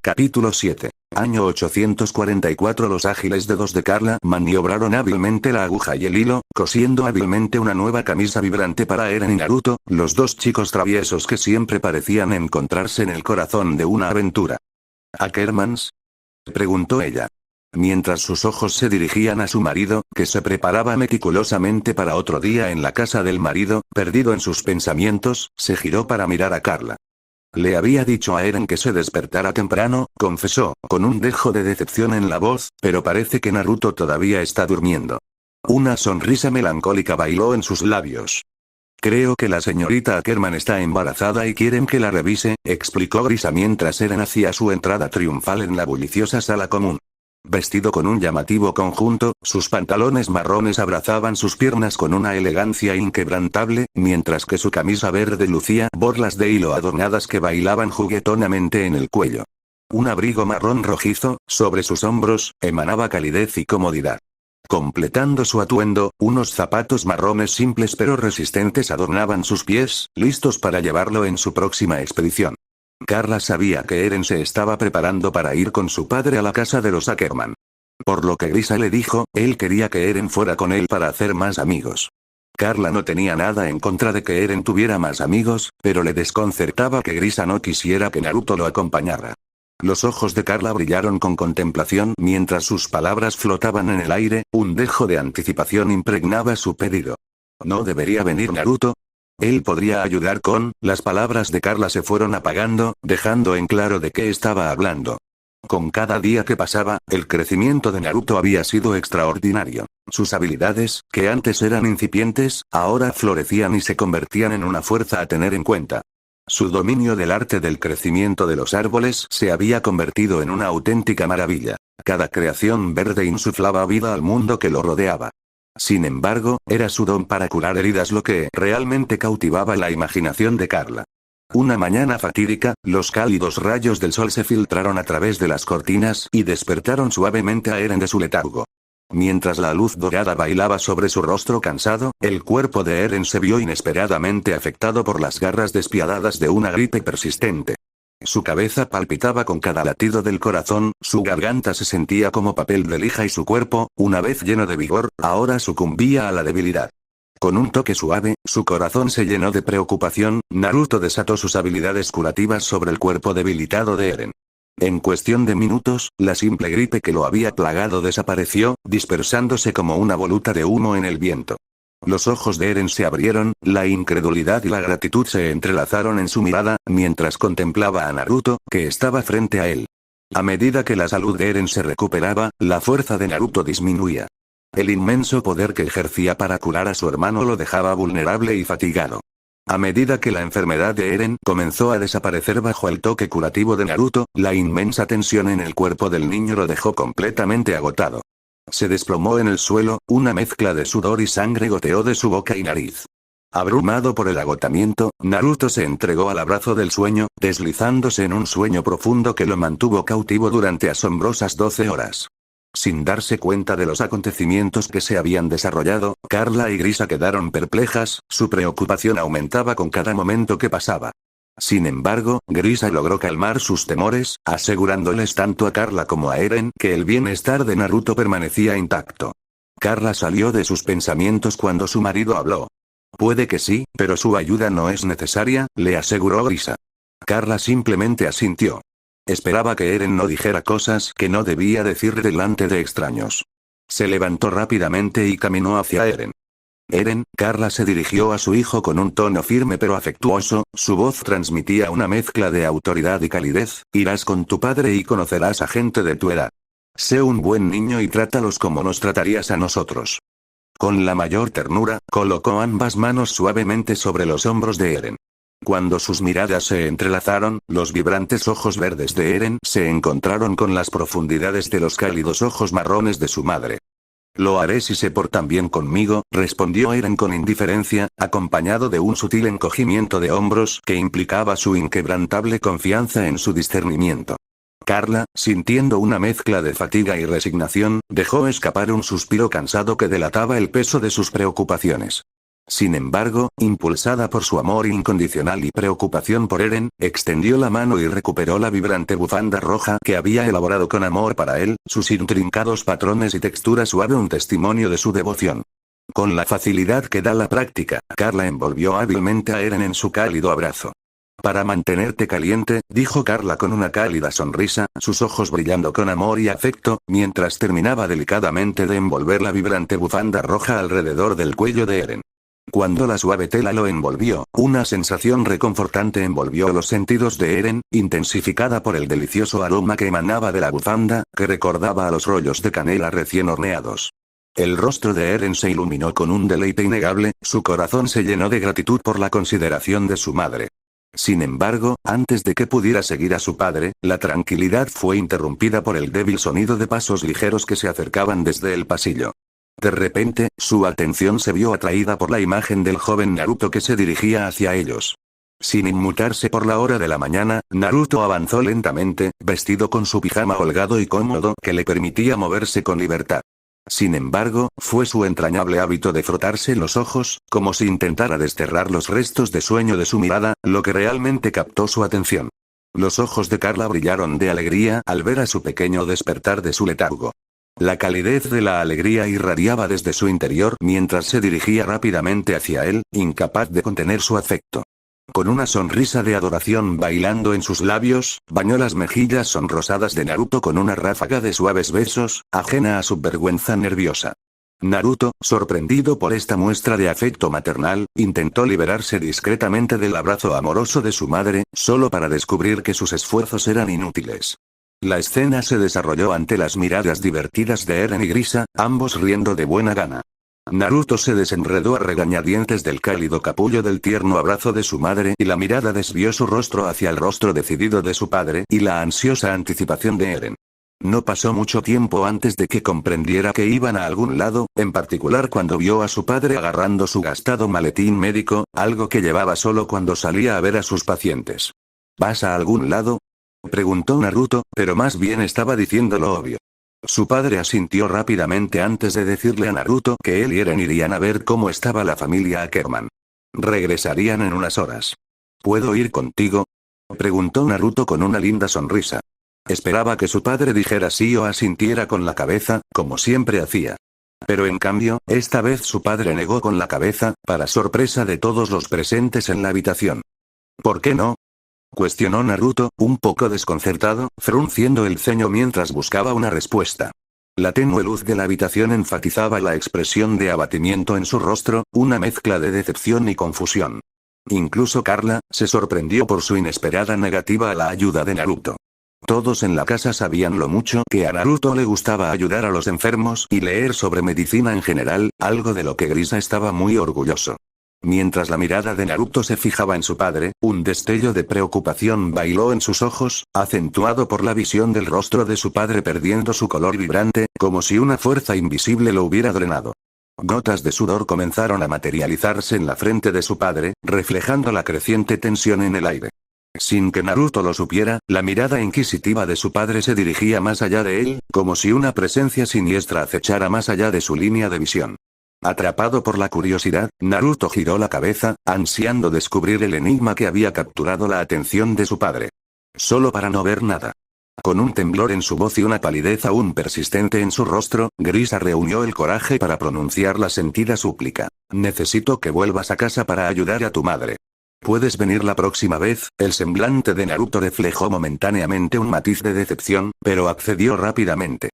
Capítulo 7. Año 844. Los ágiles dedos de Carla maniobraron hábilmente la aguja y el hilo, cosiendo hábilmente una nueva camisa vibrante para Eren y Naruto, los dos chicos traviesos que siempre parecían encontrarse en el corazón de una aventura. ¿Ackermans?, preguntó ella. Mientras sus ojos se dirigían a su marido, que se preparaba meticulosamente para otro día en la casa del marido, perdido en sus pensamientos, se giró para mirar a Carla. Le había dicho a Eren que se despertara temprano, confesó, con un dejo de decepción en la voz, pero parece que Naruto todavía está durmiendo. Una sonrisa melancólica bailó en sus labios. Creo que la señorita Ackerman está embarazada y quieren que la revise, explicó Grisa mientras Eren hacía su entrada triunfal en la bulliciosa sala común. Vestido con un llamativo conjunto, sus pantalones marrones abrazaban sus piernas con una elegancia inquebrantable, mientras que su camisa verde lucía borlas de hilo adornadas que bailaban juguetonamente en el cuello. Un abrigo marrón rojizo, sobre sus hombros, emanaba calidez y comodidad. Completando su atuendo, unos zapatos marrones simples pero resistentes adornaban sus pies, listos para llevarlo en su próxima expedición. Carla sabía que Eren se estaba preparando para ir con su padre a la casa de los Ackerman. Por lo que Grisa le dijo, él quería que Eren fuera con él para hacer más amigos. Carla no tenía nada en contra de que Eren tuviera más amigos, pero le desconcertaba que Grisa no quisiera que Naruto lo acompañara. Los ojos de Carla brillaron con contemplación mientras sus palabras flotaban en el aire, un dejo de anticipación impregnaba su pedido. ¿No debería venir Naruto? Él podría ayudar con. Las palabras de Carla se fueron apagando, dejando en claro de qué estaba hablando. Con cada día que pasaba, el crecimiento de Naruto había sido extraordinario. Sus habilidades, que antes eran incipientes, ahora florecían y se convertían en una fuerza a tener en cuenta. Su dominio del arte del crecimiento de los árboles se había convertido en una auténtica maravilla. Cada creación verde insuflaba vida al mundo que lo rodeaba. Sin embargo, era su don para curar heridas lo que realmente cautivaba la imaginación de Carla. Una mañana fatídica, los cálidos rayos del sol se filtraron a través de las cortinas y despertaron suavemente a Eren de su letargo. Mientras la luz dorada bailaba sobre su rostro cansado, el cuerpo de Eren se vio inesperadamente afectado por las garras despiadadas de una gripe persistente. Su cabeza palpitaba con cada latido del corazón, su garganta se sentía como papel de lija y su cuerpo, una vez lleno de vigor, ahora sucumbía a la debilidad. Con un toque suave, su corazón se llenó de preocupación. Naruto desató sus habilidades curativas sobre el cuerpo debilitado de Eren. En cuestión de minutos, la simple gripe que lo había plagado desapareció, dispersándose como una voluta de humo en el viento. Los ojos de Eren se abrieron, la incredulidad y la gratitud se entrelazaron en su mirada, mientras contemplaba a Naruto, que estaba frente a él. A medida que la salud de Eren se recuperaba, la fuerza de Naruto disminuía. El inmenso poder que ejercía para curar a su hermano lo dejaba vulnerable y fatigado. A medida que la enfermedad de Eren comenzó a desaparecer bajo el toque curativo de Naruto, la inmensa tensión en el cuerpo del niño lo dejó completamente agotado. Se desplomó en el suelo, una mezcla de sudor y sangre goteó de su boca y nariz. Abrumado por el agotamiento, Naruto se entregó al abrazo del sueño, deslizándose en un sueño profundo que lo mantuvo cautivo durante asombrosas 12 horas. Sin darse cuenta de los acontecimientos que se habían desarrollado, Carla y Grisa quedaron perplejas, su preocupación aumentaba con cada momento que pasaba. Sin embargo, Grisa logró calmar sus temores, asegurándoles tanto a Carla como a Eren que el bienestar de Naruto permanecía intacto. Carla salió de sus pensamientos cuando su marido habló. Puede que sí, pero su ayuda no es necesaria, le aseguró Grisa. Carla simplemente asintió. Esperaba que Eren no dijera cosas que no debía decir delante de extraños. Se levantó rápidamente y caminó hacia Eren. Eren, Carla se dirigió a su hijo con un tono firme pero afectuoso, su voz transmitía una mezcla de autoridad y calidez. Irás con tu padre y conocerás a gente de tu edad. Sé un buen niño y trátalos como nos tratarías a nosotros. Con la mayor ternura, colocó ambas manos suavemente sobre los hombros de Eren. Cuando sus miradas se entrelazaron, los vibrantes ojos verdes de Eren se encontraron con las profundidades de los cálidos ojos marrones de su madre. Lo haré si se portan bien conmigo, respondió Eren con indiferencia, acompañado de un sutil encogimiento de hombros que implicaba su inquebrantable confianza en su discernimiento. Carla, sintiendo una mezcla de fatiga y resignación, dejó escapar un suspiro cansado que delataba el peso de sus preocupaciones. Sin embargo, impulsada por su amor incondicional y preocupación por Eren, extendió la mano y recuperó la vibrante bufanda roja que había elaborado con amor para él, sus intrincados patrones y textura suave un testimonio de su devoción. Con la facilidad que da la práctica, Carla envolvió hábilmente a Eren en su cálido abrazo. Para mantenerte caliente, dijo Carla con una cálida sonrisa, sus ojos brillando con amor y afecto, mientras terminaba delicadamente de envolver la vibrante bufanda roja alrededor del cuello de Eren. Cuando la suave tela lo envolvió, una sensación reconfortante envolvió los sentidos de Eren, intensificada por el delicioso aroma que emanaba de la bufanda, que recordaba a los rollos de canela recién horneados. El rostro de Eren se iluminó con un deleite innegable, su corazón se llenó de gratitud por la consideración de su madre. Sin embargo, antes de que pudiera seguir a su padre, la tranquilidad fue interrumpida por el débil sonido de pasos ligeros que se acercaban desde el pasillo. De repente, su atención se vio atraída por la imagen del joven Naruto que se dirigía hacia ellos. Sin inmutarse por la hora de la mañana, Naruto avanzó lentamente, vestido con su pijama holgado y cómodo que le permitía moverse con libertad. Sin embargo, fue su entrañable hábito de frotarse los ojos, como si intentara desterrar los restos de sueño de su mirada, lo que realmente captó su atención. Los ojos de Carla brillaron de alegría al ver a su pequeño despertar de su letargo. La calidez de la alegría irradiaba desde su interior mientras se dirigía rápidamente hacia él, incapaz de contener su afecto. Con una sonrisa de adoración bailando en sus labios, bañó las mejillas sonrosadas de Naruto con una ráfaga de suaves besos, ajena a su vergüenza nerviosa. Naruto, sorprendido por esta muestra de afecto maternal, intentó liberarse discretamente del abrazo amoroso de su madre, solo para descubrir que sus esfuerzos eran inútiles. La escena se desarrolló ante las miradas divertidas de Eren y Grisa, ambos riendo de buena gana. Naruto se desenredó a regañadientes del cálido capullo del tierno abrazo de su madre y la mirada desvió su rostro hacia el rostro decidido de su padre y la ansiosa anticipación de Eren. No pasó mucho tiempo antes de que comprendiera que iban a algún lado, en particular cuando vio a su padre agarrando su gastado maletín médico, algo que llevaba solo cuando salía a ver a sus pacientes. ¿Vas a algún lado?, preguntó Naruto, pero más bien estaba diciendo lo obvio. Su padre asintió rápidamente antes de decirle a Naruto que él y Eren irían a ver cómo estaba la familia Ackerman. Regresarían en unas horas. ¿Puedo ir contigo?, preguntó Naruto con una linda sonrisa. Esperaba que su padre dijera sí o asintiera con la cabeza, como siempre hacía. Pero en cambio, esta vez su padre negó con la cabeza, para sorpresa de todos los presentes en la habitación. ¿Por qué no?, cuestionó Naruto, un poco desconcertado, frunciendo el ceño mientras buscaba una respuesta. La tenue luz de la habitación enfatizaba la expresión de abatimiento en su rostro, una mezcla de decepción y confusión. Incluso Carla, se sorprendió por su inesperada negativa a la ayuda de Naruto. Todos en la casa sabían lo mucho que a Naruto le gustaba ayudar a los enfermos y leer sobre medicina en general, algo de lo que Grisa estaba muy orgulloso. Mientras la mirada de Naruto se fijaba en su padre, un destello de preocupación bailó en sus ojos, acentuado por la visión del rostro de su padre perdiendo su color vibrante, como si una fuerza invisible lo hubiera drenado. Gotas de sudor comenzaron a materializarse en la frente de su padre, reflejando la creciente tensión en el aire. Sin que Naruto lo supiera, la mirada inquisitiva de su padre se dirigía más allá de él, como si una presencia siniestra acechara más allá de su línea de visión. Atrapado por la curiosidad, Naruto giró la cabeza, ansiando descubrir el enigma que había capturado la atención de su padre. Solo para no ver nada. Con un temblor en su voz y una palidez aún persistente en su rostro, Grisa reunió el coraje para pronunciar la sentida súplica. Necesito que vuelvas a casa para ayudar a tu madre. ¿Puedes venir la próxima vez? El semblante de Naruto reflejó momentáneamente un matiz de decepción, pero accedió rápidamente.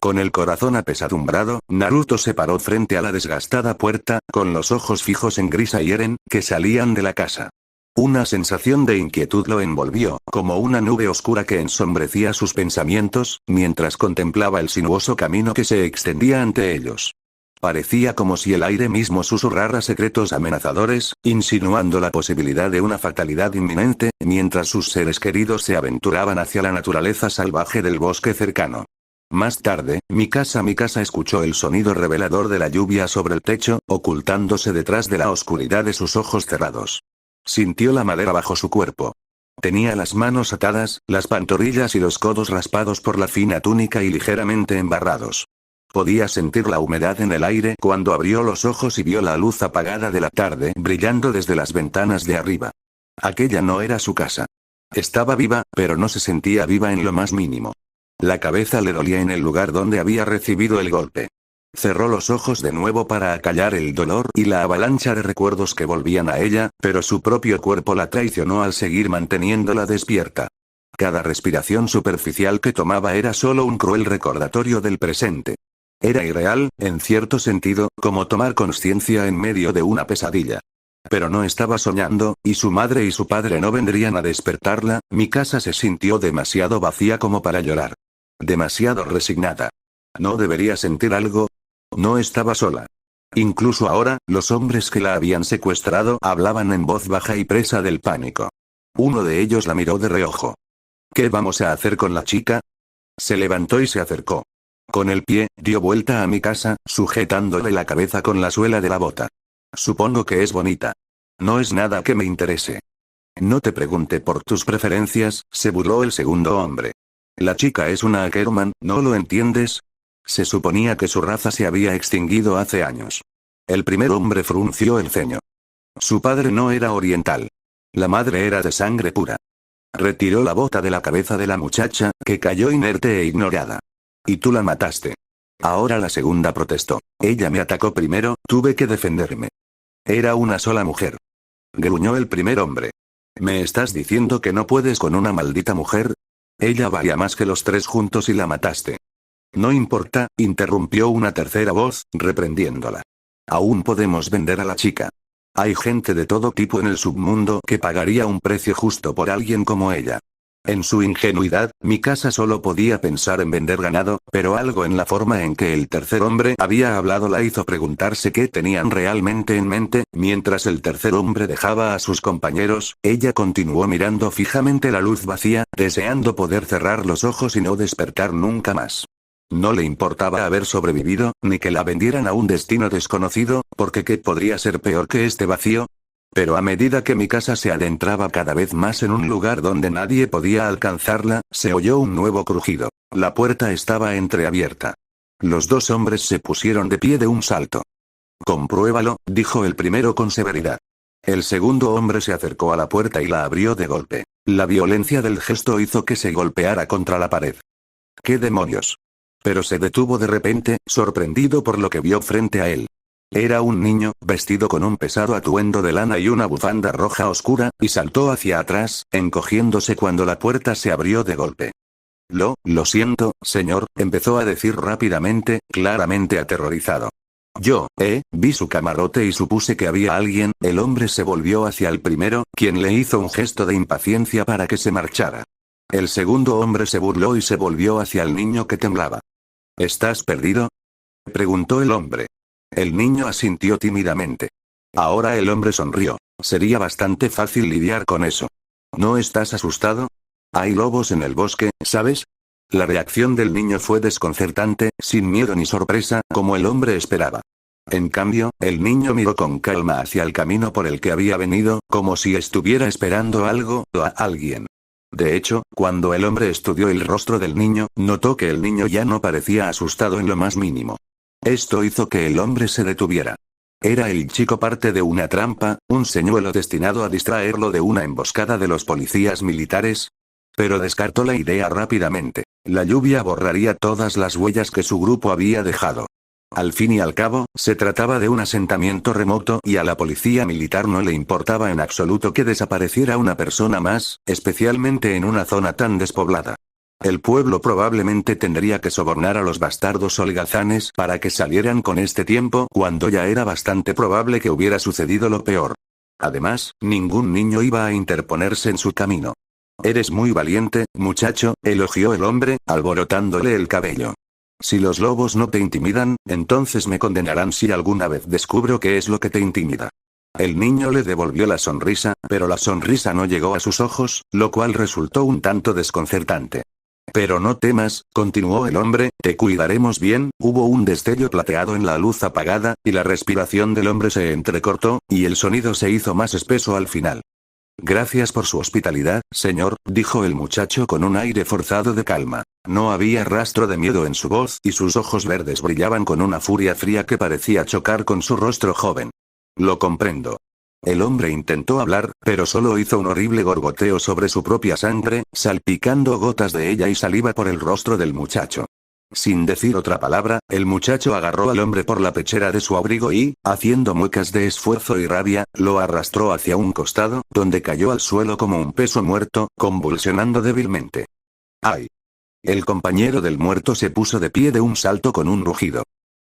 Con el corazón apesadumbrado, Naruto se paró frente a la desgastada puerta, con los ojos fijos en Grisa y Eren, que salían de la casa. Una sensación de inquietud lo envolvió, como una nube oscura que ensombrecía sus pensamientos, mientras contemplaba el sinuoso camino que se extendía ante ellos. Parecía como si el aire mismo susurrara secretos amenazadores, insinuando la posibilidad de una fatalidad inminente, mientras sus seres queridos se aventuraban hacia la naturaleza salvaje del bosque cercano. Más tarde, Mikasa escuchó el sonido revelador de la lluvia sobre el techo, ocultándose detrás de la oscuridad de sus ojos cerrados. Sintió la madera bajo su cuerpo. Tenía las manos atadas, las pantorrillas y los codos raspados por la fina túnica y ligeramente embarrados. Podía sentir la humedad en el aire cuando abrió los ojos y vio la luz apagada de la tarde brillando desde las ventanas de arriba. Aquella no era su casa. Estaba viva, pero no se sentía viva en lo más mínimo. La cabeza le dolía en el lugar donde había recibido el golpe. Cerró los ojos de nuevo para acallar el dolor y la avalancha de recuerdos que volvían a ella, pero su propio cuerpo la traicionó al seguir manteniéndola despierta. Cada respiración superficial que tomaba era solo un cruel recordatorio del presente. Era irreal, en cierto sentido, como tomar conciencia en medio de una pesadilla. Pero no estaba soñando, y su madre y su padre no vendrían a despertarla. Mi casa se sintió demasiado vacía como para llorar. Demasiado resignada. ¿No debería sentir algo? No estaba sola. Incluso ahora, los hombres que la habían secuestrado hablaban en voz baja y presa del pánico. Uno de ellos la miró de reojo. ¿Qué vamos a hacer con la chica? Se levantó y se acercó. Con el pie, dio vuelta a mi casa, sujetándole la cabeza con la suela de la bota. Supongo que es bonita. No es nada que me interese. No te pregunte por tus preferencias, se burló el segundo hombre. La chica es una Ackerman, ¿no lo entiendes? Se suponía que su raza se había extinguido hace años. El primer hombre frunció el ceño. Su padre no era oriental. La madre era de sangre pura. Retiró la bota de la cabeza de la muchacha, que cayó inerte e ignorada. Y tú la mataste. Ahora la segunda protestó. Ella me atacó primero, tuve que defenderme. Era una sola mujer. Gruñó el primer hombre. ¿Me estás diciendo que no puedes con una maldita mujer? Ella valía más que los tres juntos y la mataste. No importa, interrumpió una tercera voz, reprendiéndola. Aún podemos vender a la chica. Hay gente de todo tipo en el submundo que pagaría un precio justo por alguien como ella. En su ingenuidad, mi casa solo podía pensar en vender ganado, pero algo en la forma en que el tercer hombre había hablado la hizo preguntarse qué tenían realmente en mente. Mientras el tercer hombre dejaba a sus compañeros, ella continuó mirando fijamente la luz vacía, deseando poder cerrar los ojos y no despertar nunca más. No le importaba haber sobrevivido, ni que la vendieran a un destino desconocido, porque ¿qué podría ser peor que este vacío? Pero a medida que mi casa se adentraba cada vez más en un lugar donde nadie podía alcanzarla, se oyó un nuevo crujido. La puerta estaba entreabierta. Los dos hombres se pusieron de pie de un salto. Compruébalo, dijo el primero con severidad. El segundo hombre se acercó a la puerta y la abrió de golpe. La violencia del gesto hizo que se golpeara contra la pared. ¿Qué demonios? Pero se detuvo de repente, sorprendido por lo que vio frente a él. Era un niño, vestido con un pesado atuendo de lana y una bufanda roja oscura, y saltó hacia atrás, encogiéndose cuando la puerta se abrió de golpe. Lo siento, señor, empezó a decir rápidamente, claramente aterrorizado. Vi su camarote y supuse que había alguien. El hombre se volvió hacia el primero, quien le hizo un gesto de impaciencia para que se marchara. El segundo hombre se burló y se volvió hacia el niño que temblaba. ¿Estás perdido?, preguntó el hombre. El niño asintió tímidamente. Ahora el hombre sonrió. Sería bastante fácil lidiar con eso. ¿No estás asustado? Hay lobos en el bosque, ¿sabes? La reacción del niño fue desconcertante, sin miedo ni sorpresa, como el hombre esperaba. En cambio, el niño miró con calma hacia el camino por el que había venido, como si estuviera esperando algo, o a alguien. De hecho, cuando el hombre estudió el rostro del niño, notó que el niño ya no parecía asustado en lo más mínimo. Esto hizo que el hombre se detuviera. ¿Era el chico parte de una trampa, un señuelo destinado a distraerlo de una emboscada de los policías militares? Pero descartó la idea rápidamente. La lluvia borraría todas las huellas que su grupo había dejado. Al fin y al cabo, se trataba de un asentamiento remoto y a la policía militar no le importaba en absoluto que desapareciera una persona más, especialmente en una zona tan despoblada. El pueblo probablemente tendría que sobornar a los bastardos holgazanes para que salieran con este tiempo cuando ya era bastante probable que hubiera sucedido lo peor. Además, ningún niño iba a interponerse en su camino. Eres muy valiente, muchacho, elogió el hombre, alborotándole el cabello. Si los lobos no te intimidan, entonces me condenarán si alguna vez descubro qué es lo que te intimida. El niño le devolvió la sonrisa, pero la sonrisa no llegó a sus ojos, lo cual resultó un tanto desconcertante. Pero no temas, continuó el hombre, te cuidaremos bien. Hubo un destello plateado en la luz apagada, y la respiración del hombre se entrecortó, y el sonido se hizo más espeso al final. Gracias por su hospitalidad, señor, dijo el muchacho con un aire forzado de calma. No había rastro de miedo en su voz y sus ojos verdes brillaban con una furia fría que parecía chocar con su rostro joven. Lo comprendo. El hombre intentó hablar, pero solo hizo un horrible gorgoteo sobre su propia sangre, salpicando gotas de ella y saliva por el rostro del muchacho. Sin decir otra palabra, el muchacho agarró al hombre por la pechera de su abrigo y, haciendo muecas de esfuerzo y rabia, lo arrastró hacia un costado, donde cayó al suelo como un peso muerto, convulsionando débilmente. ¡Ay! El compañero del muerto se puso de pie de un salto con un rugido.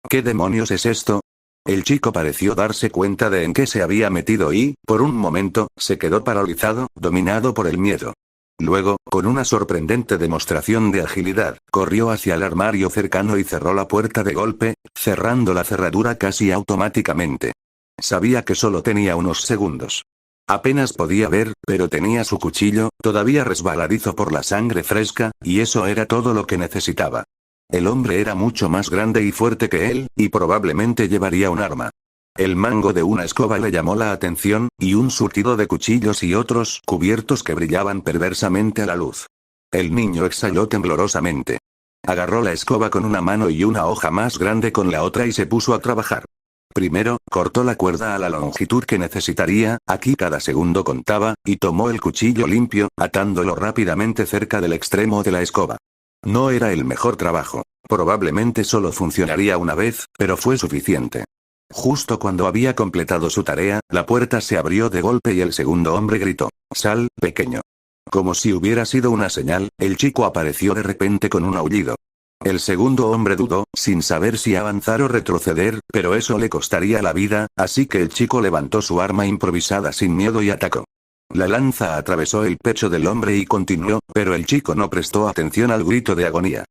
¿Qué demonios es esto? El chico pareció darse cuenta de en qué se había metido y, por un momento, se quedó paralizado, dominado por el miedo. Luego, con una sorprendente demostración de agilidad, corrió hacia el armario cercano y cerró la puerta de golpe, cerrando la cerradura casi automáticamente. Sabía que solo tenía unos segundos. Apenas podía ver, pero tenía su cuchillo, todavía resbaladizo por la sangre fresca, y eso era todo lo que necesitaba. El hombre era mucho más grande y fuerte que él, y probablemente llevaría un arma. El mango de una escoba le llamó la atención, y un surtido de cuchillos y otros cubiertos que brillaban perversamente a la luz. El niño exhaló temblorosamente. Agarró la escoba con una mano y una hoja más grande con la otra y se puso a trabajar. Primero, cortó la cuerda a la longitud que necesitaría, aquí cada segundo contaba, y tomó el cuchillo limpio, atándolo rápidamente cerca del extremo de la escoba. No era el mejor trabajo. Probablemente solo funcionaría una vez, pero fue suficiente. Justo cuando había completado su tarea, la puerta se abrió de golpe y el segundo hombre gritó: «Sal, pequeño». Como si hubiera sido una señal, el chico apareció de repente con un aullido. El segundo hombre dudó, sin saber si avanzar o retroceder, pero eso le costaría la vida, así que el chico levantó su arma improvisada sin miedo y atacó. La lanza atravesó el pecho del hombre y continuó, pero el chico no prestó atención al grito de agonía.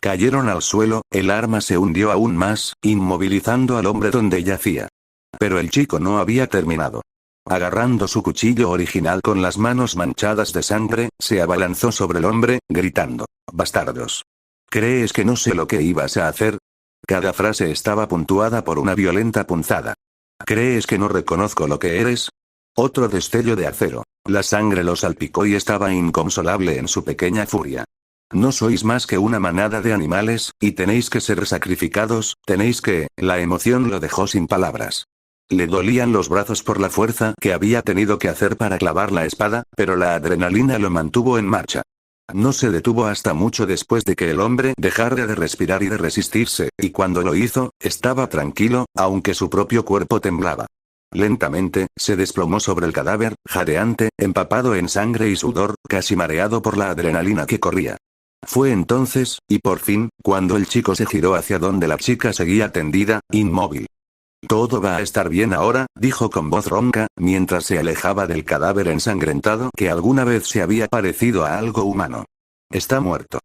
Cayeron al suelo, el arma se hundió aún más, inmovilizando al hombre donde yacía. Pero el chico no había terminado. Agarrando su cuchillo original con las manos manchadas de sangre, se abalanzó sobre el hombre, gritando: «¡Bastardos! ¿Crees que no sé lo que ibas a hacer?». Cada frase estaba puntuada por una violenta punzada. «¿Crees que no reconozco lo que eres?». Otro destello de acero. La sangre lo salpicó y estaba inconsolable en su pequeña furia. «No sois más que una manada de animales, y tenéis que ser sacrificados, tenéis que...». La emoción lo dejó sin palabras. Le dolían los brazos por la fuerza que había tenido que hacer para clavar la espada, pero la adrenalina lo mantuvo en marcha. No se detuvo hasta mucho después de que el hombre dejara de respirar y de resistirse, y cuando lo hizo, estaba tranquilo, aunque su propio cuerpo temblaba. Lentamente, se desplomó sobre el cadáver, jadeante, empapado en sangre y sudor, casi mareado por la adrenalina que corría. Fue entonces, y por fin, cuando el chico se giró hacia donde la chica seguía tendida, inmóvil. «Todo va a estar bien ahora», dijo con voz ronca, mientras se alejaba del cadáver ensangrentado que alguna vez se había parecido a algo humano. «Está muerto».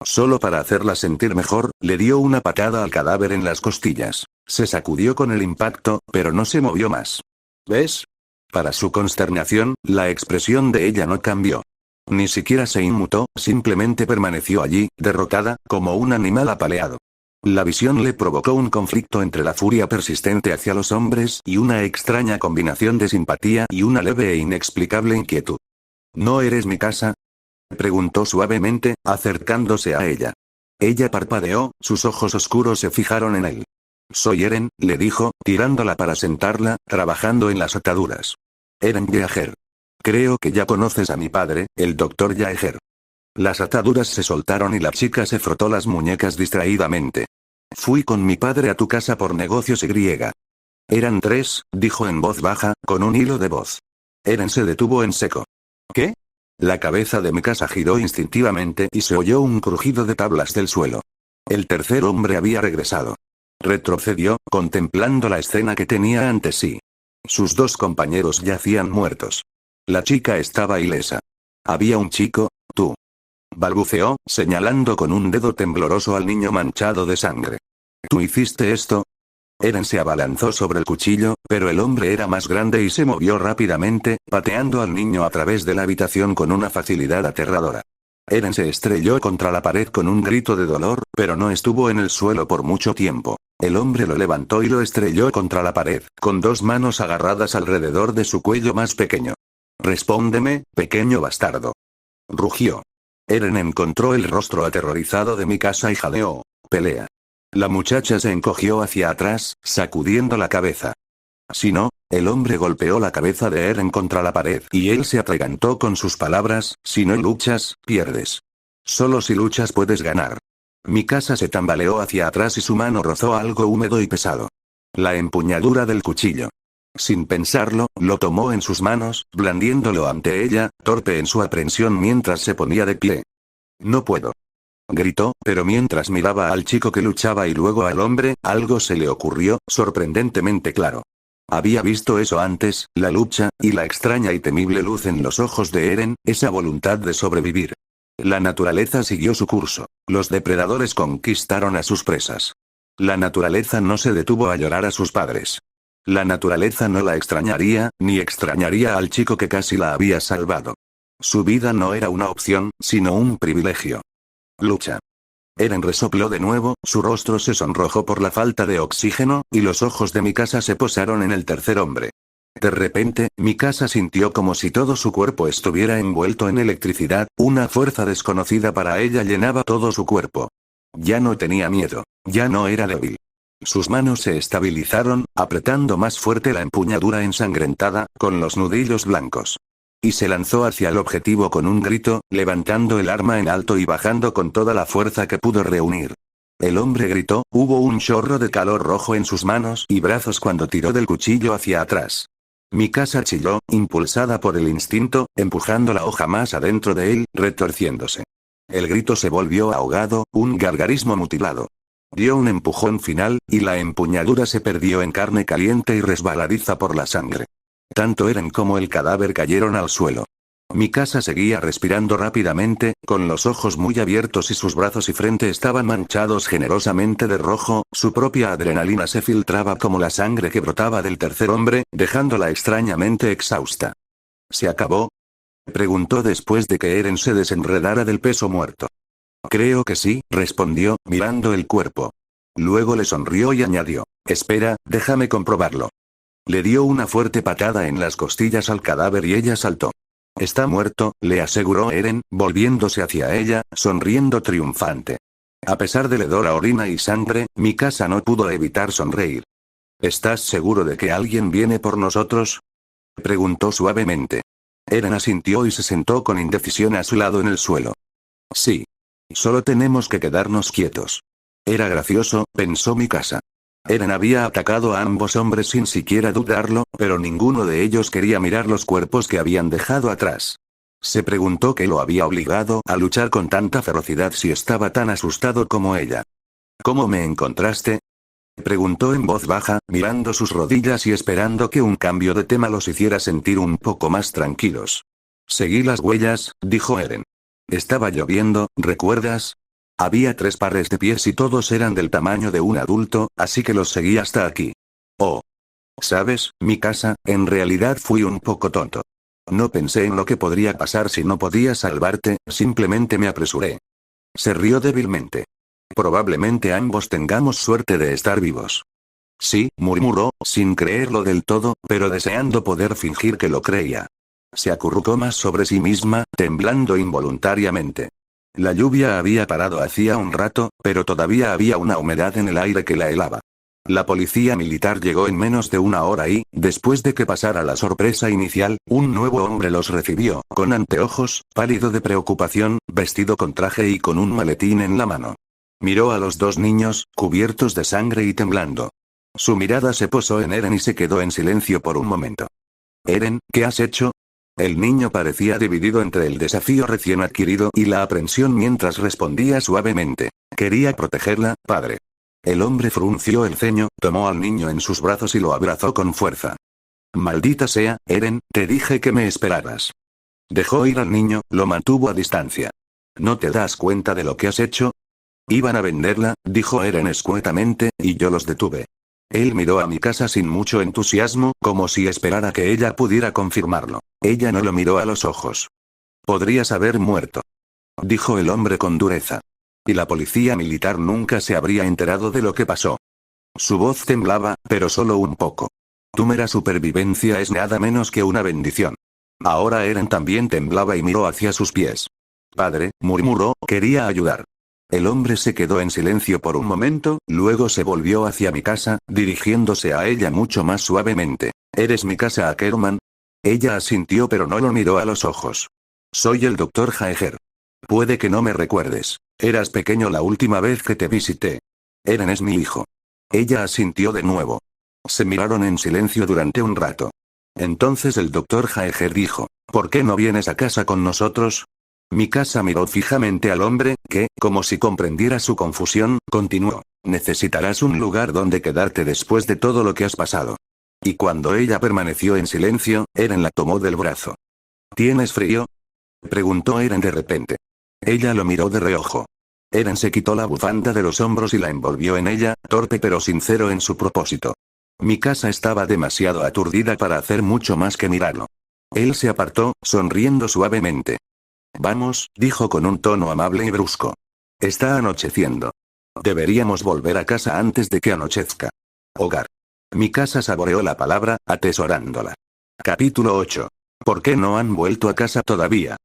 Solo para hacerla sentir mejor, le dio una patada al cadáver en las costillas. Se sacudió con el impacto, pero no se movió más. «¿Ves?». Para su consternación, la expresión de ella no cambió. Ni siquiera se inmutó, simplemente permaneció allí, derrotada, como un animal apaleado. La visión le provocó un conflicto entre la furia persistente hacia los hombres y una extraña combinación de simpatía y una leve e inexplicable inquietud. «¿No eres mi casa?», preguntó suavemente, acercándose a ella. Ella parpadeó, sus ojos oscuros se fijaron en él. «Soy Eren», le dijo, tirándola para sentarla, trabajando en las ataduras. «Eren Yeager. Creo que ya conoces a mi padre, el Dr. Yeager». Las ataduras se soltaron y la chica se frotó las muñecas distraídamente. «Fui con mi padre a tu casa por negocios y. Eran 3», dijo en voz baja, con un hilo de voz. Eren se detuvo en seco. «¿Qué?». La cabeza de Mikasa giró instintivamente y se oyó un crujido de tablas del suelo. El tercer hombre había regresado. Retrocedió, contemplando la escena que tenía ante sí. Sus dos compañeros yacían muertos. La chica estaba ilesa. «Había un chico, tú», balbuceó, señalando con un dedo tembloroso al niño manchado de sangre. «¿Tú hiciste esto?». Eren se abalanzó sobre el cuchillo, pero el hombre era más grande y se movió rápidamente, pateando al niño a través de la habitación con una facilidad aterradora. Eren se estrelló contra la pared con un grito de dolor, pero no estuvo en el suelo por mucho tiempo. El hombre lo levantó y lo estrelló contra la pared, con dos manos agarradas alrededor de su cuello más pequeño. «Respóndeme, pequeño bastardo», rugió. Eren encontró el rostro aterrorizado de Mikasa y jadeó. Pelea. La muchacha se encogió hacia atrás, sacudiendo la cabeza. Si no, el hombre golpeó la cabeza de Eren contra la pared y él se atragantó con sus palabras, si no luchas, pierdes. Solo si luchas puedes ganar. Mikasa se tambaleó hacia atrás y su mano rozó algo húmedo y pesado. La empuñadura del cuchillo. Sin pensarlo, lo tomó en sus manos, blandiéndolo ante ella, torpe en su aprensión mientras se ponía de pie. No puedo. Gritó, pero mientras miraba al chico que luchaba y luego al hombre, algo se le ocurrió, sorprendentemente claro. Había visto eso antes, la lucha, y la extraña y temible luz en los ojos de Eren, esa voluntad de sobrevivir. La naturaleza siguió su curso. Los depredadores conquistaron a sus presas. La naturaleza no se detuvo a llorar a sus padres. La naturaleza no la extrañaría, ni extrañaría al chico que casi la había salvado. Su vida no era una opción, sino un privilegio. Lucha. Eren resopló de nuevo, su rostro se sonrojó por la falta de oxígeno, y los ojos de Mikasa se posaron en el tercer hombre. De repente, Mikasa sintió como si todo su cuerpo estuviera envuelto en electricidad, una fuerza desconocida para ella llenaba todo su cuerpo. Ya no tenía miedo, ya no era débil. Sus manos se estabilizaron, apretando más fuerte la empuñadura ensangrentada, con los nudillos blancos. Y se lanzó hacia el objetivo con un grito, levantando el arma en alto y bajando con toda la fuerza que pudo reunir. El hombre gritó, hubo un chorro de calor rojo en sus manos y brazos cuando tiró del cuchillo hacia atrás. Mikasa chilló, impulsada por el instinto, empujando la hoja más adentro de él, retorciéndose. El grito se volvió ahogado, un gargarismo mutilado. Dio un empujón final, y la empuñadura se perdió en carne caliente y resbaladiza por la sangre. Tanto Eren como el cadáver cayeron al suelo. Mikasa seguía respirando rápidamente, con los ojos muy abiertos y sus brazos y frente estaban manchados generosamente de rojo, su propia adrenalina se filtraba como la sangre que brotaba del tercer hombre, dejándola extrañamente exhausta. ¿Se acabó? Preguntó después de que Eren se desenredara del peso muerto. Creo que sí, respondió, mirando el cuerpo. Luego le sonrió y añadió, espera, déjame comprobarlo. Le dio una fuerte patada en las costillas al cadáver y ella saltó. Está muerto, le aseguró Eren, volviéndose hacia ella, sonriendo triunfante. A pesar del hedor a orina y sangre, Mikasa no pudo evitar sonreír. ¿Estás seguro de que alguien viene por nosotros? Preguntó suavemente. Eren asintió y se sentó con indecisión a su lado en el suelo. Sí. Solo tenemos que quedarnos quietos. Era gracioso, pensó Mikasa. Eren había atacado a ambos hombres sin siquiera dudarlo, pero ninguno de ellos quería mirar los cuerpos que habían dejado atrás. Se preguntó qué lo había obligado a luchar con tanta ferocidad si estaba tan asustado como ella. ¿Cómo me encontraste? Preguntó en voz baja, mirando sus rodillas y esperando que un cambio de tema los hiciera sentir un poco más tranquilos. Seguí las huellas, dijo Eren. Estaba lloviendo, ¿recuerdas? Había 3 pares de pies y todos eran del tamaño de un adulto, así que los seguí hasta aquí. Oh. ¿Sabes, Mikasa? En realidad fui un poco tonto. No pensé en lo que podría pasar si no podía salvarte, simplemente me apresuré. Se rió débilmente. Probablemente ambos tengamos suerte de estar vivos. Sí, murmuró, sin creerlo del todo, pero deseando poder fingir que lo creía. Se acurrucó más sobre sí misma, temblando involuntariamente. La lluvia había parado hacía un rato, pero todavía había una humedad en el aire que la helaba. La policía militar llegó en menos de una hora y, después de que pasara la sorpresa inicial, un nuevo hombre los recibió, con anteojos, pálido de preocupación, vestido con traje y con un maletín en la mano. Miró a los 2 niños, cubiertos de sangre y temblando. Su mirada se posó en Eren y se quedó en silencio por un momento. Eren, ¿qué has hecho? El niño parecía dividido entre el desafío recién adquirido y la aprensión mientras respondía suavemente. Quería protegerla, padre. El hombre frunció el ceño, tomó al niño en sus brazos y lo abrazó con fuerza. Maldita sea, Eren, te dije que me esperaras. Dejó ir al niño, lo mantuvo a distancia. ¿No te das cuenta de lo que has hecho? Iban a venderla, dijo Eren escuetamente, y yo los detuve. Él miró a Mikasa sin mucho entusiasmo, como si esperara que ella pudiera confirmarlo. Ella no lo miró a los ojos. Podrías haber muerto, dijo el hombre con dureza. Y la policía militar nunca se habría enterado de lo que pasó. Su voz temblaba, pero solo un poco. Tu mera supervivencia es nada menos que una bendición. Ahora Eren también temblaba y miró hacia sus pies. Padre, murmuró, quería ayudar. El hombre se quedó en silencio por un momento, luego se volvió hacia mi casa, dirigiéndose a ella mucho más suavemente. ¿Eres mi casa Ackerman? Ella asintió pero no lo miró a los ojos. Soy el Dr. Jaeger. Puede que no me recuerdes. Eras pequeño la última vez que te visité. Eren es mi hijo. Ella asintió de nuevo. Se miraron en silencio durante un rato. Entonces el Dr. Jaeger dijo, ¿por qué no vienes a casa con nosotros? Mikasa miró fijamente al hombre, que, como si comprendiera su confusión, continuó. Necesitarás un lugar donde quedarte después de todo lo que has pasado. Y cuando ella permaneció en silencio, Eren la tomó del brazo. ¿Tienes frío? Preguntó Eren de repente. Ella lo miró de reojo. Eren se quitó la bufanda de los hombros y la envolvió en ella, torpe pero sincero en su propósito. Mikasa estaba demasiado aturdida para hacer mucho más que mirarlo. Él se apartó, sonriendo suavemente. Vamos, dijo con un tono amable y brusco. Está anocheciendo. Deberíamos volver a casa antes de que anochezca. Hogar. Mikasa saboreó la palabra, atesorándola. Capítulo 8. ¿Por qué no han vuelto a casa todavía?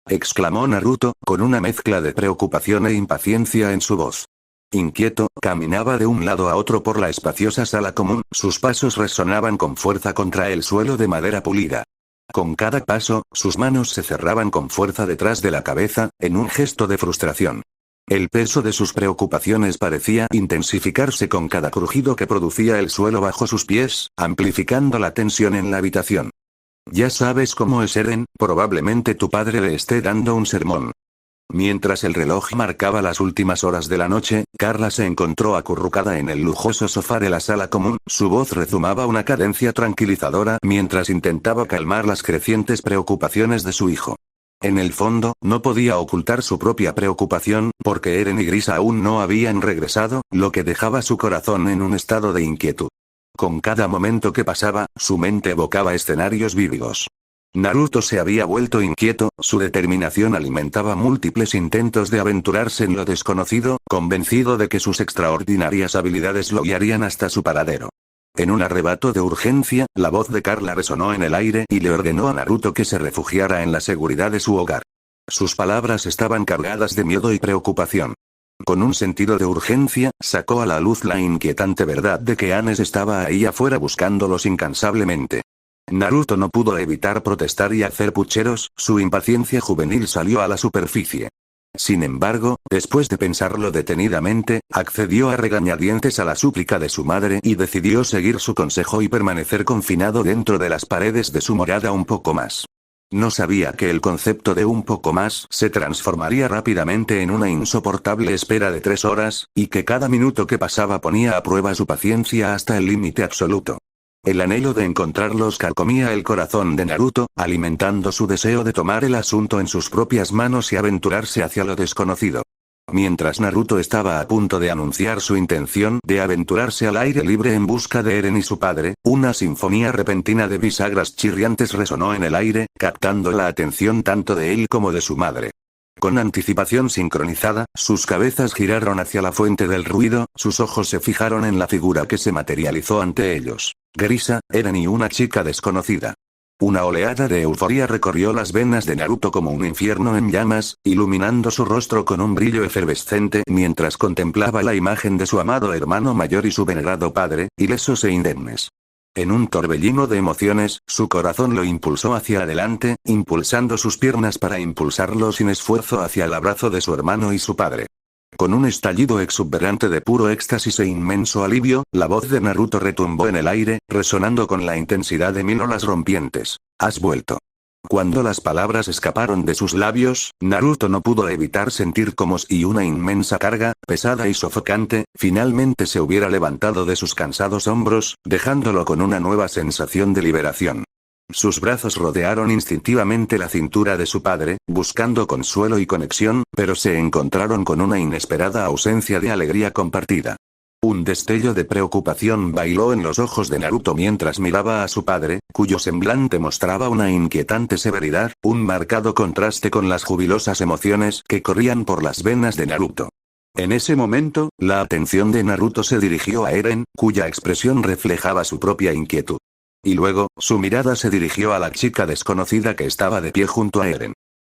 Exclamó Naruto, con una mezcla de preocupación e impaciencia en su voz. Inquieto, caminaba de un lado a otro por la espaciosa sala común, sus pasos resonaban con fuerza contra el suelo de madera pulida. Con cada paso, sus manos se cerraban con fuerza detrás de la cabeza, en un gesto de frustración. El peso de sus preocupaciones parecía intensificarse con cada crujido que producía el suelo bajo sus pies, amplificando la tensión en la habitación. Ya sabes cómo es Eren, probablemente tu padre le esté dando un sermón. Mientras el reloj marcaba las últimas horas de la noche, Carla se encontró acurrucada en el lujoso sofá de la sala común, su voz rezumaba una cadencia tranquilizadora mientras intentaba calmar las crecientes preocupaciones de su hijo. En el fondo, no podía ocultar su propia preocupación, porque Eren y Gris aún no habían regresado, lo que dejaba su corazón en un estado de inquietud. Con cada momento que pasaba, su mente evocaba escenarios vívidos. Naruto se había vuelto inquieto, su determinación alimentaba múltiples intentos de aventurarse en lo desconocido, convencido de que sus extraordinarias habilidades lo guiarían hasta su paradero. En un arrebato de urgencia, la voz de Carla resonó en el aire y le ordenó a Naruto que se refugiara en la seguridad de su hogar. Sus palabras estaban cargadas de miedo y preocupación. Con un sentido de urgencia, sacó a la luz la inquietante verdad de que Anes estaba ahí afuera buscándolos incansablemente. Naruto no pudo evitar protestar y hacer pucheros, su impaciencia juvenil salió a la superficie. Sin embargo, después de pensarlo detenidamente, accedió a regañadientes a la súplica de su madre y decidió seguir su consejo y permanecer confinado dentro de las paredes de su morada un poco más. No sabía que el concepto de un poco más se transformaría rápidamente en una insoportable espera de 3 horas, y que cada minuto que pasaba ponía a prueba su paciencia hasta el límite absoluto. El anhelo de encontrarlos carcomía el corazón de Naruto, alimentando su deseo de tomar el asunto en sus propias manos y aventurarse hacia lo desconocido. Mientras Naruto estaba a punto de anunciar su intención de aventurarse al aire libre en busca de Eren y su padre, una sinfonía repentina de bisagras chirriantes resonó en el aire, captando la atención tanto de él como de su madre. Con anticipación sincronizada, sus cabezas giraron hacia la fuente del ruido, sus ojos se fijaron en la figura que se materializó ante ellos. Grisa, Eren y una chica desconocida. Una oleada de euforia recorrió las venas de Naruto como un infierno en llamas, iluminando su rostro con un brillo efervescente mientras contemplaba la imagen de su amado hermano mayor y su venerado padre, ilesos e indemnes. En un torbellino de emociones, su corazón lo impulsó hacia adelante, impulsando sus piernas para impulsarlo sin esfuerzo hacia el abrazo de su hermano y su padre. Con un estallido exuberante de puro éxtasis e inmenso alivio, la voz de Naruto retumbó en el aire, resonando con la intensidad de 1000 olas rompientes. «Has vuelto». Cuando las palabras escaparon de sus labios, Naruto no pudo evitar sentir como si una inmensa carga, pesada y sofocante, finalmente se hubiera levantado de sus cansados hombros, dejándolo con una nueva sensación de liberación. Sus brazos rodearon instintivamente la cintura de su padre, buscando consuelo y conexión, pero se encontraron con una inesperada ausencia de alegría compartida. Un destello de preocupación bailó en los ojos de Naruto mientras miraba a su padre, cuyo semblante mostraba una inquietante severidad, un marcado contraste con las jubilosas emociones que corrían por las venas de Naruto. En ese momento, la atención de Naruto se dirigió a Eren, cuya expresión reflejaba su propia inquietud. Y luego, su mirada se dirigió a la chica desconocida que estaba de pie junto a Eren.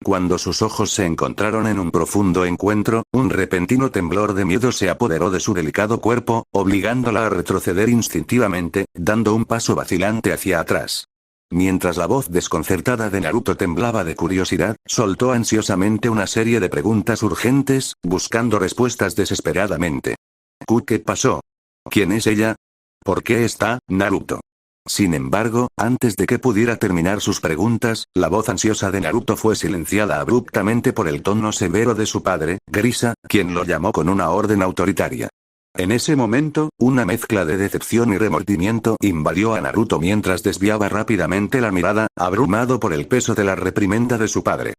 Cuando sus ojos se encontraron en un profundo encuentro, un repentino temblor de miedo se apoderó de su delicado cuerpo, obligándola a retroceder instintivamente, dando un paso vacilante hacia atrás. Mientras la voz desconcertada de Naruto temblaba de curiosidad, soltó ansiosamente una serie de preguntas urgentes, buscando respuestas desesperadamente. ¿Qué pasó? ¿Quién es ella? ¿Por qué está, Naruto? Sin embargo, antes de que pudiera terminar sus preguntas, la voz ansiosa de Naruto fue silenciada abruptamente por el tono severo de su padre, Grisa, quien lo llamó con una orden autoritaria. En ese momento, una mezcla de decepción y remordimiento invadió a Naruto mientras desviaba rápidamente la mirada, abrumado por el peso de la reprimenda de su padre.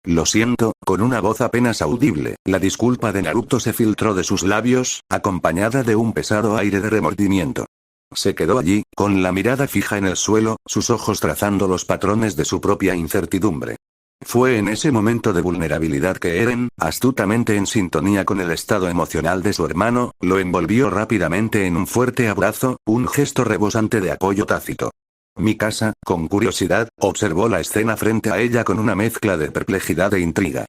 Lo siento, con una voz apenas audible, la disculpa de Naruto se filtró de sus labios, acompañada de un pesado aire de remordimiento. Se quedó allí, con la mirada fija en el suelo, sus ojos trazando los patrones de su propia incertidumbre. Fue en ese momento de vulnerabilidad que Eren, astutamente en sintonía con el estado emocional de su hermano, lo envolvió rápidamente en un fuerte abrazo, un gesto rebosante de apoyo tácito. Mikasa, con curiosidad, observó la escena frente a ella con una mezcla de perplejidad e intriga.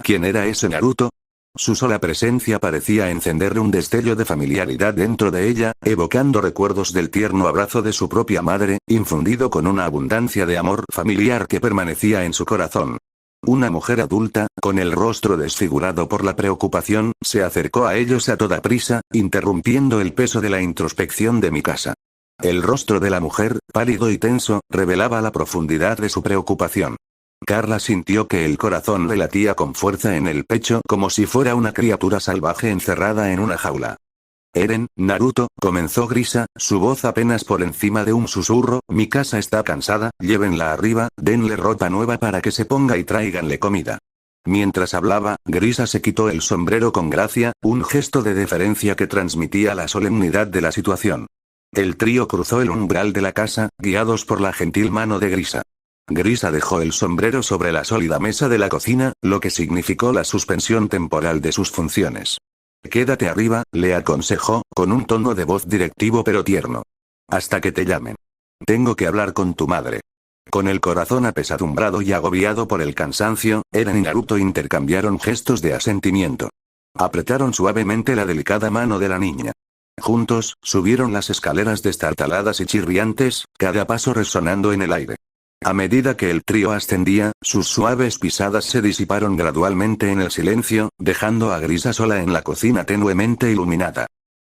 ¿Quién era ese Naruto? Su sola presencia parecía encenderle un destello de familiaridad dentro de ella, evocando recuerdos del tierno abrazo de su propia madre, infundido con una abundancia de amor familiar que permanecía en su corazón. Una mujer adulta, con el rostro desfigurado por la preocupación, se acercó a ellos a toda prisa, interrumpiendo el peso de la introspección de Mikasa. El rostro de la mujer, pálido y tenso, revelaba la profundidad de su preocupación. Carla sintió que el corazón le latía con fuerza en el pecho como si fuera una criatura salvaje encerrada en una jaula. Eren, Naruto, comenzó Grisa, su voz apenas por encima de un susurro, Mikasa está cansada, llévenla arriba, denle ropa nueva para que se ponga y tráiganle comida. Mientras hablaba, Grisa se quitó el sombrero con gracia, un gesto de deferencia que transmitía la solemnidad de la situación. El trío cruzó el umbral de la casa, guiados por la gentil mano de Grisa. Grisa dejó el sombrero sobre la sólida mesa de la cocina, lo que significó la suspensión temporal de sus funciones. Quédate arriba, le aconsejó, con un tono de voz directivo pero tierno. Hasta que te llamen. Tengo que hablar con tu madre. Con el corazón apesadumbrado y agobiado por el cansancio, Eren y Naruto intercambiaron gestos de asentimiento. Apretaron suavemente la delicada mano de la niña. Juntos, subieron las escaleras destartaladas y chirriantes, cada paso resonando en el aire. A medida que el trío ascendía, sus suaves pisadas se disiparon gradualmente en el silencio, dejando a Grisa sola en la cocina tenuemente iluminada.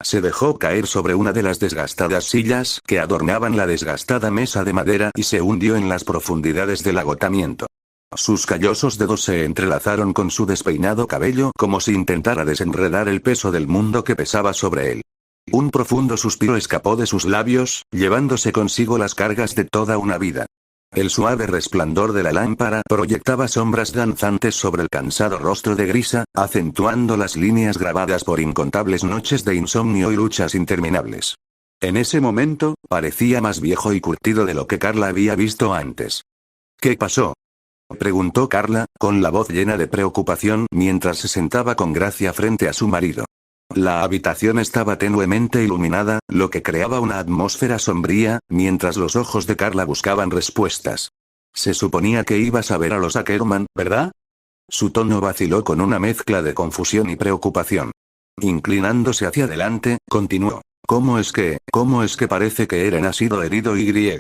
Se dejó caer sobre una de las desgastadas sillas que adornaban la desgastada mesa de madera y se hundió en las profundidades del agotamiento. Sus callosos dedos se entrelazaron con su despeinado cabello como si intentara desenredar el peso del mundo que pesaba sobre él. Un profundo suspiro escapó de sus labios, llevándose consigo las cargas de toda una vida. El suave resplandor de la lámpara proyectaba sombras danzantes sobre el cansado rostro de Grisa, acentuando las líneas grabadas por incontables noches de insomnio y luchas interminables. En ese momento, parecía más viejo y curtido de lo que Carla había visto antes. ¿Qué pasó?, preguntó Carla, con la voz llena de preocupación mientras se sentaba con gracia frente a su marido. La habitación estaba tenuemente iluminada, lo que creaba una atmósfera sombría, mientras los ojos de Carla buscaban respuestas. Se suponía que ibas a ver a los Ackerman, ¿verdad? Su tono vaciló con una mezcla de confusión y preocupación. Inclinándose hacia adelante, continuó. ¿Cómo es que parece que Eren ha sido herido y...?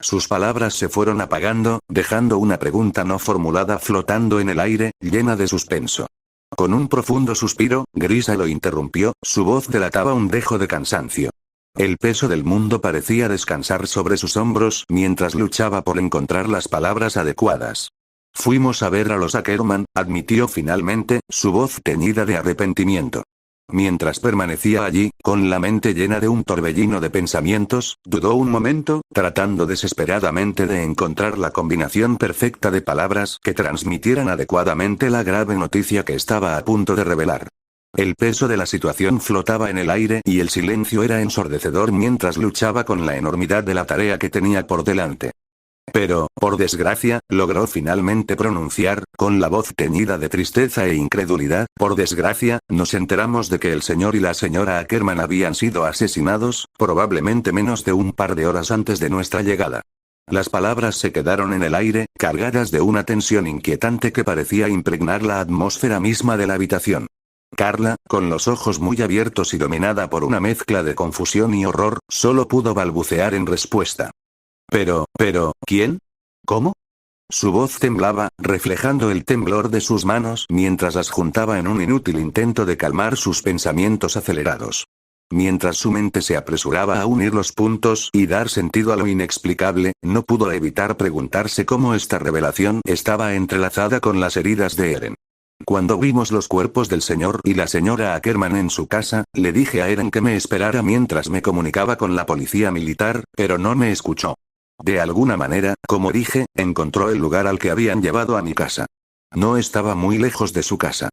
Sus palabras se fueron apagando, dejando una pregunta no formulada flotando en el aire, llena de suspenso. Con un profundo suspiro, Grisa lo interrumpió, su voz delataba un dejo de cansancio. El peso del mundo parecía descansar sobre sus hombros mientras luchaba por encontrar las palabras adecuadas. Fuimos a ver a los Ackerman, admitió finalmente, su voz teñida de arrepentimiento. Mientras permanecía allí, con la mente llena de un torbellino de pensamientos, dudó un momento, tratando desesperadamente de encontrar la combinación perfecta de palabras que transmitieran adecuadamente la grave noticia que estaba a punto de revelar. El peso de la situación flotaba en el aire y el silencio era ensordecedor mientras luchaba con la enormidad de la tarea que tenía por delante. Pero, por desgracia, logró finalmente pronunciar, con la voz teñida de tristeza e incredulidad, por desgracia, nos enteramos de que el señor y la señora Ackerman habían sido asesinados, probablemente menos de un par de horas antes de nuestra llegada. Las palabras se quedaron en el aire, cargadas de una tensión inquietante que parecía impregnar la atmósfera misma de la habitación. Carla, con los ojos muy abiertos y dominada por una mezcla de confusión y horror, solo pudo balbucear en respuesta. Pero, ¿quién? ¿Cómo? Su voz temblaba, reflejando el temblor de sus manos mientras las juntaba en un inútil intento de calmar sus pensamientos acelerados. Mientras su mente se apresuraba a unir los puntos y dar sentido a lo inexplicable, no pudo evitar preguntarse cómo esta revelación estaba entrelazada con las heridas de Eren. Cuando vimos los cuerpos del señor y la señora Ackerman en su casa, le dije a Eren que me esperara mientras me comunicaba con la policía militar, pero no me escuchó. De alguna manera, como dije, encontró el lugar al que habían llevado a mi casa. No estaba muy lejos de su casa.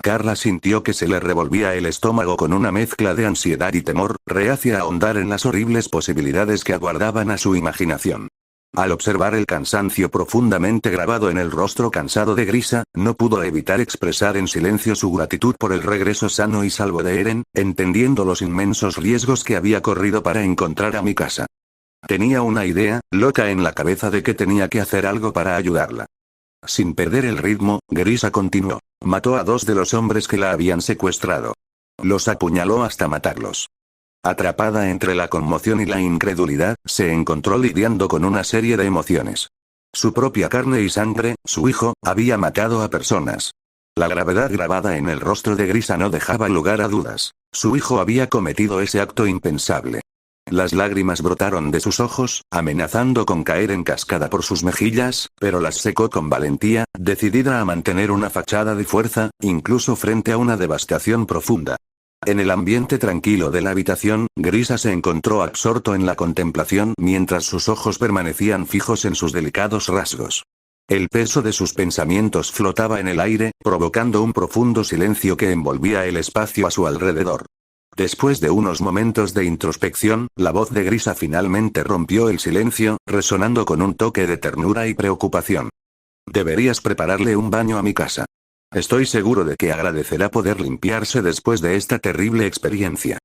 Carla sintió que se le revolvía el estómago con una mezcla de ansiedad y temor, reacia a ahondar en las horribles posibilidades que aguardaban a su imaginación. Al observar el cansancio profundamente grabado en el rostro cansado de Grisa, no pudo evitar expresar en silencio su gratitud por el regreso sano y salvo de Eren, entendiendo los inmensos riesgos que había corrido para encontrar a mi casa. Tenía una idea, loca en la cabeza de que tenía que hacer algo para ayudarla. Sin perder el ritmo, Grisa continuó. Mató a 2 de los hombres que la habían secuestrado. Los apuñaló hasta matarlos. Atrapada entre la conmoción y la incredulidad, se encontró lidiando con una serie de emociones. Su propia carne y sangre, su hijo, había matado a personas. La gravedad grabada en el rostro de Grisa no dejaba lugar a dudas. Su hijo había cometido ese acto impensable. Las lágrimas brotaron de sus ojos, amenazando con caer en cascada por sus mejillas, pero las secó con valentía, decidida a mantener una fachada de fuerza, incluso frente a una devastación profunda. En el ambiente tranquilo de la habitación, Grisa se encontró absorto en la contemplación mientras sus ojos permanecían fijos en sus delicados rasgos. El peso de sus pensamientos flotaba en el aire, provocando un profundo silencio que envolvía el espacio a su alrededor. Después de unos momentos de introspección, la voz de Grisa finalmente rompió el silencio, resonando con un toque de ternura y preocupación. Deberías prepararle un baño a mi casa. Estoy seguro de que agradecerá poder limpiarse después de esta terrible experiencia.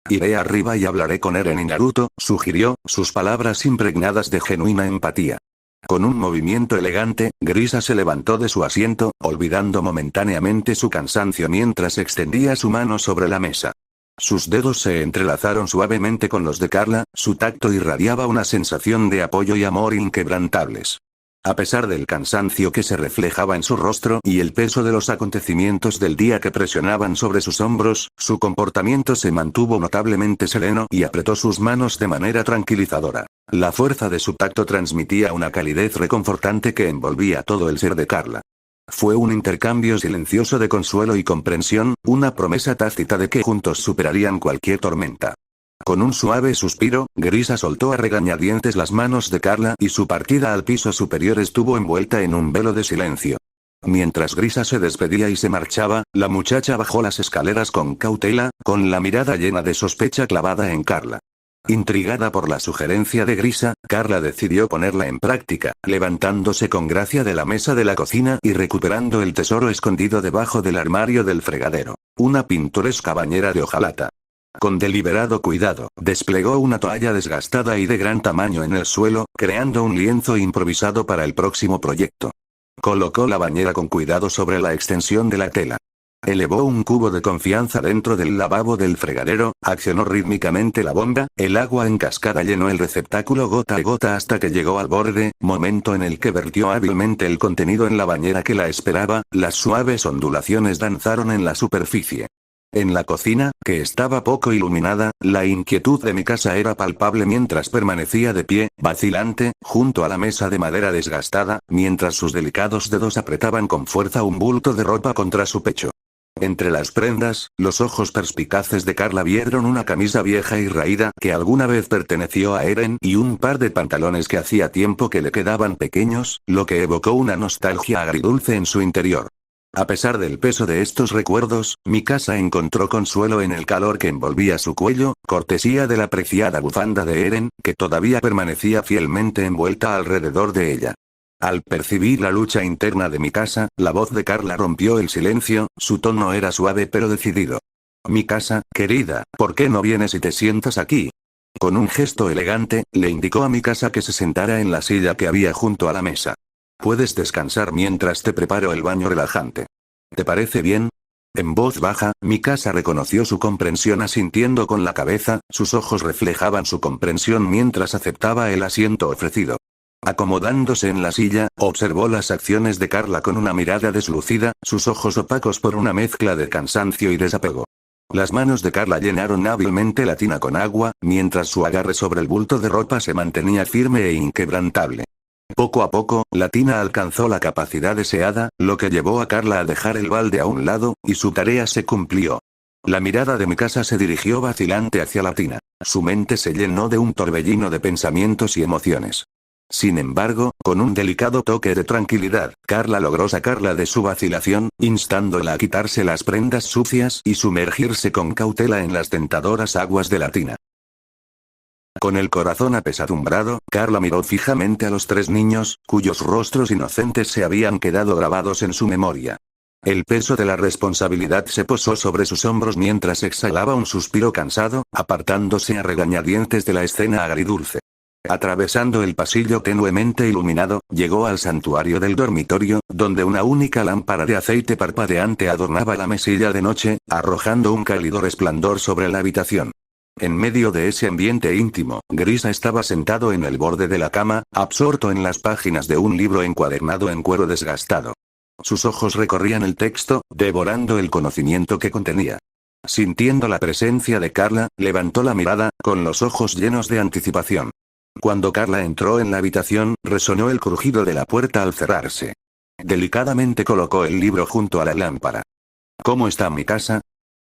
Iré arriba y hablaré con Eren y Naruto, sugirió, sus palabras impregnadas de genuina empatía. Con un movimiento elegante, Grisa se levantó de su asiento, olvidando momentáneamente su cansancio mientras extendía su mano sobre la mesa. Sus dedos se entrelazaron suavemente con los de Carla, su tacto irradiaba una sensación de apoyo y amor inquebrantables. A pesar del cansancio que se reflejaba en su rostro y el peso de los acontecimientos del día que presionaban sobre sus hombros, su comportamiento se mantuvo notablemente sereno y apretó sus manos de manera tranquilizadora. La fuerza de su tacto transmitía una calidez reconfortante que envolvía todo el ser de Carla. Fue un intercambio silencioso de consuelo y comprensión, una promesa tácita de que juntos superarían cualquier tormenta. Con un suave suspiro, Grisa soltó a regañadientes las manos de Carla y su partida al piso superior estuvo envuelta en un velo de silencio. Mientras Grisa se despedía y se marchaba, la muchacha bajó las escaleras con cautela, con la mirada llena de sospecha clavada en Carla. Intrigada por la sugerencia de Grisa, Carla decidió ponerla en práctica, levantándose con gracia de la mesa de la cocina y recuperando el tesoro escondido debajo del armario del fregadero, una pintoresca bañera de hojalata. Con deliberado cuidado, desplegó una toalla desgastada y de gran tamaño en el suelo, creando un lienzo improvisado para el próximo proyecto. Colocó la bañera con cuidado sobre la extensión de la tela. Elevó un cubo de confianza dentro del lavabo del fregadero, accionó rítmicamente la bomba, el agua en cascada llenó el receptáculo gota a gota hasta que llegó al borde, momento en el que vertió hábilmente el contenido en la bañera que la esperaba, las suaves ondulaciones danzaron en la superficie. En la cocina, que estaba poco iluminada, la inquietud de mi casa era palpable mientras permanecía de pie, vacilante, junto a la mesa de madera desgastada, mientras sus delicados dedos apretaban con fuerza un bulto de ropa contra su pecho. Entre las prendas, los ojos perspicaces de Carla vieron una camisa vieja y raída que alguna vez perteneció a Eren y un par de pantalones que hacía tiempo que le quedaban pequeños, lo que evocó una nostalgia agridulce en su interior. A pesar del peso de estos recuerdos, mi casa encontró consuelo en el calor que envolvía su cuello, cortesía de la preciada bufanda de Eren, que todavía permanecía fielmente envuelta alrededor de ella. Al percibir la lucha interna de mi casa, la voz de Carla rompió el silencio, su tono era suave pero decidido. Mi casa, querida, ¿por qué no vienes y te sientas aquí? Con un gesto elegante, le indicó a Mikasa que se sentara en la silla que había junto a la mesa. Puedes descansar mientras te preparo el baño relajante. ¿Te parece bien? En voz baja, Mikasa reconoció su comprensión asintiendo con la cabeza, sus ojos reflejaban su comprensión mientras aceptaba el asiento ofrecido. Acomodándose en la silla, observó las acciones de Carla con una mirada deslucida, sus ojos opacos por una mezcla de cansancio y desapego. Las manos de Carla llenaron hábilmente la tina con agua, mientras su agarre sobre el bulto de ropa se mantenía firme e inquebrantable. Poco a poco, la tina alcanzó la capacidad deseada, lo que llevó a Carla a dejar el balde a un lado, y su tarea se cumplió. La mirada de Mikasa se dirigió vacilante hacia la tina. Su mente se llenó de un torbellino de pensamientos y emociones. Sin embargo, con un delicado toque de tranquilidad, Carla logró sacarla de su vacilación, instándola a quitarse las prendas sucias y sumergirse con cautela en las tentadoras aguas de la tina. Con el corazón apesadumbrado, Carla miró fijamente a los tres niños, cuyos rostros inocentes se habían quedado grabados en su memoria. El peso de la responsabilidad se posó sobre sus hombros mientras exhalaba un suspiro cansado, apartándose a regañadientes de la escena agridulce. Atravesando el pasillo tenuemente iluminado, llegó al santuario del dormitorio, donde una única lámpara de aceite parpadeante adornaba la mesilla de noche, arrojando un cálido resplandor sobre la habitación. En medio de ese ambiente íntimo, Grisa estaba sentado en el borde de la cama, absorto en las páginas de un libro encuadernado en cuero desgastado. Sus ojos recorrían el texto, devorando el conocimiento que contenía. Sintiendo la presencia de Carla, levantó la mirada, con los ojos llenos de anticipación. Cuando Carla entró en la habitación, resonó el crujido de la puerta al cerrarse. Delicadamente colocó el libro junto a la lámpara. ¿Cómo está Mikasa?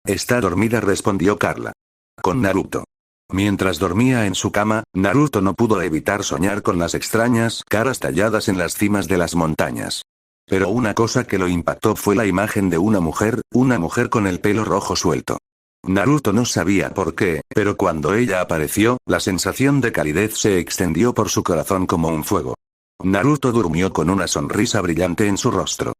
Está dormida, respondió Carla. Con Naruto. Mientras dormía en su cama, Naruto no pudo evitar soñar con las extrañas caras talladas en las cimas de las montañas. Pero una cosa que lo impactó fue la imagen de una mujer con el pelo rojo suelto. Naruto no sabía por qué, pero cuando ella apareció, la sensación de calidez se extendió por su corazón como un fuego. Naruto durmió con una sonrisa brillante en su rostro.